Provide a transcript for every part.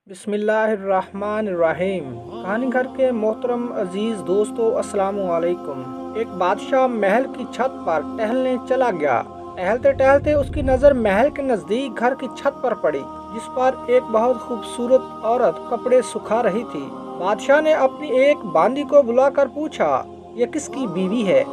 बिस्मिल्लाहिर्रहमानिर्रहीम। कहानी घर के मोहतरम अजीज़ दोस्तों, अस्सलामु अलैकुम। एक बादशाह महल की छत पर टहलने चला गया। टहलते टहलते उसकी नज़र महल के नज़दीक घर की छत पर पड़ी, जिस पर एक बहुत खूबसूरत औरत कपड़े सुखा रही थी। बादशाह ने अपनी एक बांदी को बुलाकर पूछा, ये किसकी बीवी है?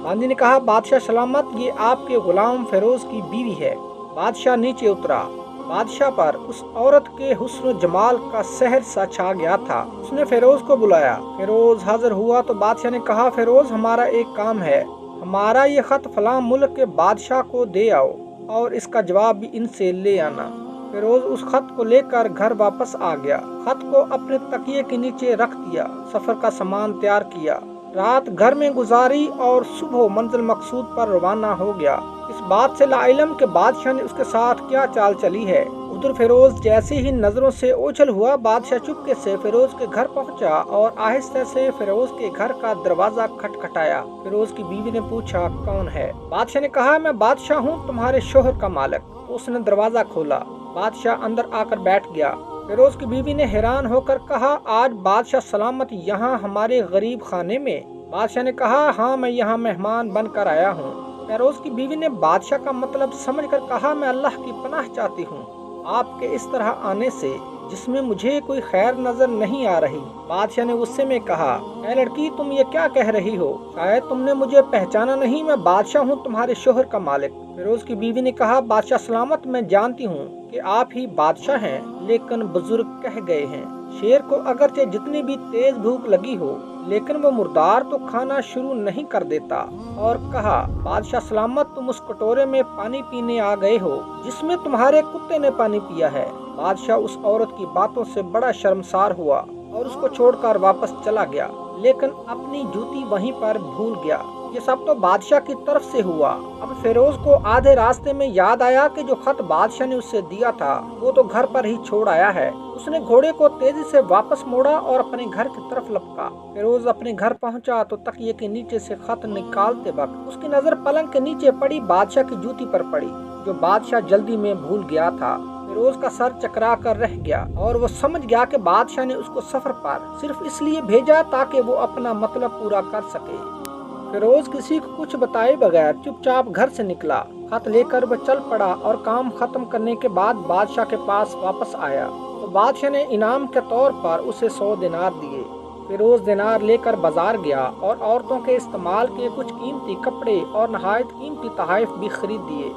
बांदी ने कहा, बादशाह सलामत, ये आपके गुलाम फेरोज की बीवी है। बादशाह नीचे उतरा। बादशाह पर उस औरत के हुस्न जमाल का सहर सा छा गया था। उसने फेरोज को बुलाया। फेरोज हाजिर हुआ तो बादशाह ने कहा, फेरोज, हमारा एक काम है। हमारा ये खत फलां मुल्क के बादशाह को दे आओ और इसका जवाब भी इनसे ले आना। फेरोज उस खत को लेकर घर वापस आ गया। खत को अपने तकिए के नीचे रख दिया। सफर का सामान तैयार किया। रात घर में गुजारी और सुबह मंजिल मकसूद पर रवाना हो गया। इस बात से लाइलम के बादशाह ने उसके साथ क्या चाल चली है। उधर फेरोज जैसे ही नजरों से ओझल हुआ, बादशाह चुपके से फेरोज के घर पहुंचा और आहिस्ते से फेरोज के घर का दरवाजा खटखटाया। फेरोज की बीवी ने पूछा, कौन है? बादशाह ने कहा, मैं बादशाह हूँ, तुम्हारे शोहर का मालिक। तो उसने दरवाजा खोला। बादशाह अंदर आकर बैठ गया। फेरोज की बीवी ने हैरान होकर कहा, आज बादशाह सलामत यहाँ हमारे गरीब खाने में? बादशाह ने कहा, हाँ, मैं यहाँ मेहमान बनकर आया हूँ। फेरोज की बीवी ने बादशाह का मतलब समझकर कहा, मैं अल्लाह की पनाह चाहती हूँ आपके इस तरह आने से, जिसमें मुझे कोई खैर नजर नहीं आ रही। बादशाह ने गुस्से में कहा, ऐ लड़की, तुम ये क्या कह रही हो? शायद तुमने मुझे पहचाना नहीं, मैं बादशाह हूँ, तुम्हारे शोहर का मालिक। फेरोज की बीवी ने कहा, बादशाह सलामत, मैं जानती हूँ कि आप ही बादशाह हैं, लेकिन बुजुर्ग कह गए हैं, शेर को अगरचे जितनी भी तेज भूख लगी हो, लेकिन वो मुर्दार तो खाना शुरू नहीं कर देता। और कहा, बादशाह सलामत, तुम उस कटोरे में पानी पीने आ गए हो जिसमें तुम्हारे कुत्ते ने पानी पिया है। बादशाह उस औरत की बातों से बड़ा शर्मसार हुआ और उसको छोड़कर वापस चला गया, लेकिन अपनी जूती वहीं पर भूल गया। ये सब तो बादशाह की तरफ से हुआ। अब फेरोज को आधे रास्ते में याद आया कि जो खत बादशाह ने उससे दिया था वो तो घर पर ही छोड़ आया है। उसने घोड़े को तेजी से वापस मोड़ा और अपने घर की तरफ लपका। फेरोज अपने घर पहुंचा तो तकिए के नीचे से खत निकालते वक्त उसकी नजर पलंग के नीचे पड़ी बादशाह की जूती पर पड़ी, जो बादशाह जल्दी में भूल गया था। फेरोज का सर चकरा कर रह गया और वो समझ गया कि बादशाह ने उसको सफर पर सिर्फ इसलिए भेजा ताकि वो अपना मतलब पूरा कर सके। फेरोज किसी को कुछ बताए बगैर चुपचाप घर से निकला। खत लेकर वह चल पड़ा और काम खत्म करने के बाद बादशाह के पास वापस आया तो बादशाह ने इनाम के तौर पर उसे 100 दिनार दिए। फेरोज दिनार लेकर बाजार गया और औरतों के इस्तेमाल के कुछ कीमती कपड़े और नहायत कीमती तोहफे भी खरीद दिए।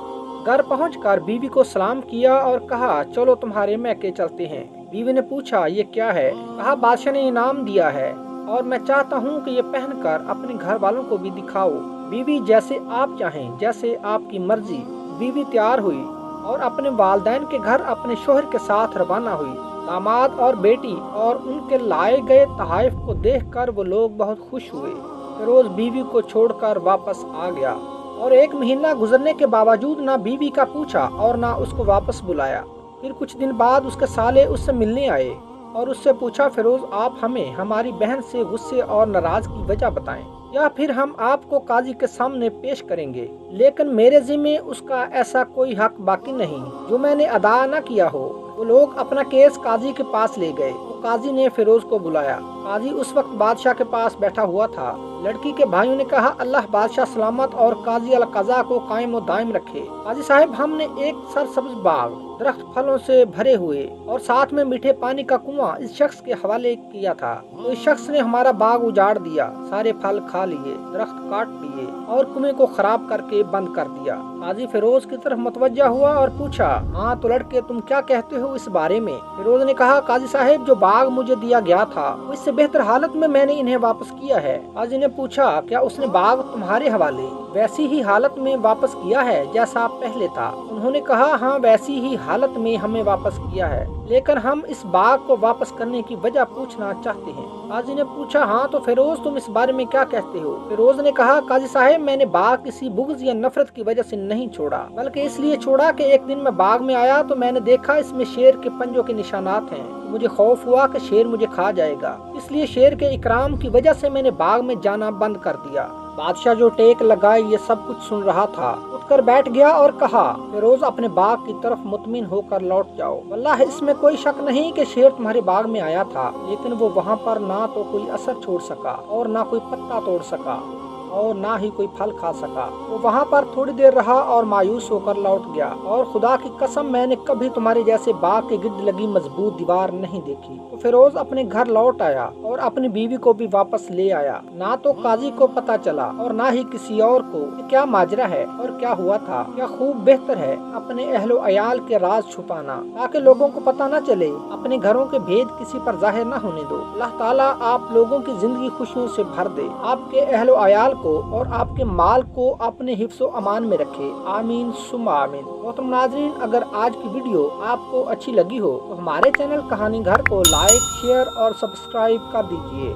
घर पहुंचकर बीवी को सलाम किया और कहा, चलो तुम्हारे मैके चलते हैं। बीवी ने पूछा, ये क्या है? कहा, बादशाह ने इनाम दिया है और मैं चाहता हूँ कि ये पहनकर अपने घर वालों को भी दिखाओ। बीवी, जैसे आप चाहें, जैसे आपकी मर्जी। बीवी तैयार हुई और अपने वालिदैन के घर अपने शोहर के साथ रवाना हुई। दामाद और बेटी और उनके लाए गए तोहफे को देखकर वो लोग बहुत खुश हुए। फेरोज बीवी को छोड़कर वापस आ गया और 1 महीना गुजरने के बावजूद ना बीवी का पूछा और ना उसको वापस बुलाया। फिर कुछ दिन बाद उसके साले उससे मिलने आए और उससे पूछा, फेरोज, आप हमें हमारी बहन से गुस्से और नाराज की वजह बताएं, या फिर हम आपको काजी के सामने पेश करेंगे, लेकिन मेरे जिम्मे उसका ऐसा कोई हक बाकी नहीं जो मैंने अदा न किया हो। वो लोग अपना केस काजी के पास ले गए। तो काजी ने फेरोज को बुलाया। काजी उस वक्त बादशाह के पास बैठा हुआ था। लड़की के भाइयों ने कहा, अल्लाह बादशाह सलामत और काजी अल कज़ा को कायम और दायम रखे। काजी साहब, हमने एक सरसब्ज बाग, दरख्त फलों से भरे हुए और साथ में मीठे पानी का कुआं इस शख्स के हवाले किया था, तो इस शख्स ने हमारा बाग उजाड़ दिया, सारे फल खा लिए, दरख्त काट लिए और कुएं को खराब करके बंद कर दिया। काजी फेरोज की तरफ मुतवज्जा हुआ और पूछा, हाँ तो लड़के, तुम क्या कहते हो इस बारे में? फेरोज ने कहा, काजी साहब, जो बाग मुझे दिया गया था इससे बेहतर हालत में मैंने इन्हें वापस किया है। काजी ने पूछा, क्या उसने बाग तुम्हारे हवाले वैसी ही हालत में वापस किया है जैसा पहले था? उन्होंने कहा, हाँ, वैसी ही हालत में हमें वापस किया है, लेकिन हम इस बाग को वापस करने की वजह पूछना चाहते हैं। काजी ने पूछा, हाँ तो फेरोज, तुम इस बारे में क्या कहते हो? फेरोज ने कहा, काजी साहब, मैंने बाग किसी बुग़्ज़ या नफरत की वजह से नहीं छोड़ा, बल्कि इसलिए छोड़ा कि एक दिन मैं बाग में आया तो मैंने देखा इसमें शेर के पंजों के निशानात हैं। मुझे खौफ हुआ कि शेर मुझे खा जाएगा, इसलिए शेर के इकराम की वजह से मैंने बाग में जाना बंद कर दिया। बादशाह जो टेक लगाए ये सब कुछ सुन रहा था, اٹھ کر بیٹھ گیا اور کہا فیروز اپنے باغ کی طرف مطمئن ہو کر لوٹ جاؤ، واللہ اس میں کوئی شک نہیں کہ شیر تمہارے باغ میں آیا تھا، لیکن وہ وہاں پر نہ تو کوئی اثر چھوڑ سکا اور نہ کوئی پتا توڑ سکا اور نہ ہی کوئی پھل کھا سکا۔ وہ وہاں پر تھوڑی دیر رہا اور مایوس ہو کر لوٹ گیا، اور خدا کی قسم میں نے کبھی تمہارے جیسے باغ کے گرد لگی مضبوط دیوار نہیں دیکھی۔ تو فیروز اپنے گھر لوٹ آیا اور اپنی بیوی کو بھی واپس لے آیا۔ نہ تو قاضی کو پتا چلا اور نہ ہی کسی اور کو کہ کیا ماجرا ہے اور کیا ہوا تھا۔ کیا خوب بہتر ہے اپنے اہل و عیال کے راز چھپانا تاکہ لوگوں کو پتا نہ چلے، اپنے گھروں کے بھید کسی پر ظاہر نہ ہونے دو۔ اللہ تعالیٰ آپ لوگوں کی زندگی خوشیوں سے بھر دے، آپ کے اہل و عیال کو اور آپ کے مال کو اپنے حفظ و امان میں رکھے، آمین ثم آمین۔ محترم ناظرین، اگر آج کی ویڈیو آپ کو اچھی لگی ہو تو ہمارے چینل کہانی گھر کو لائک، شیئر اور سبسکرائب کر دیجیے۔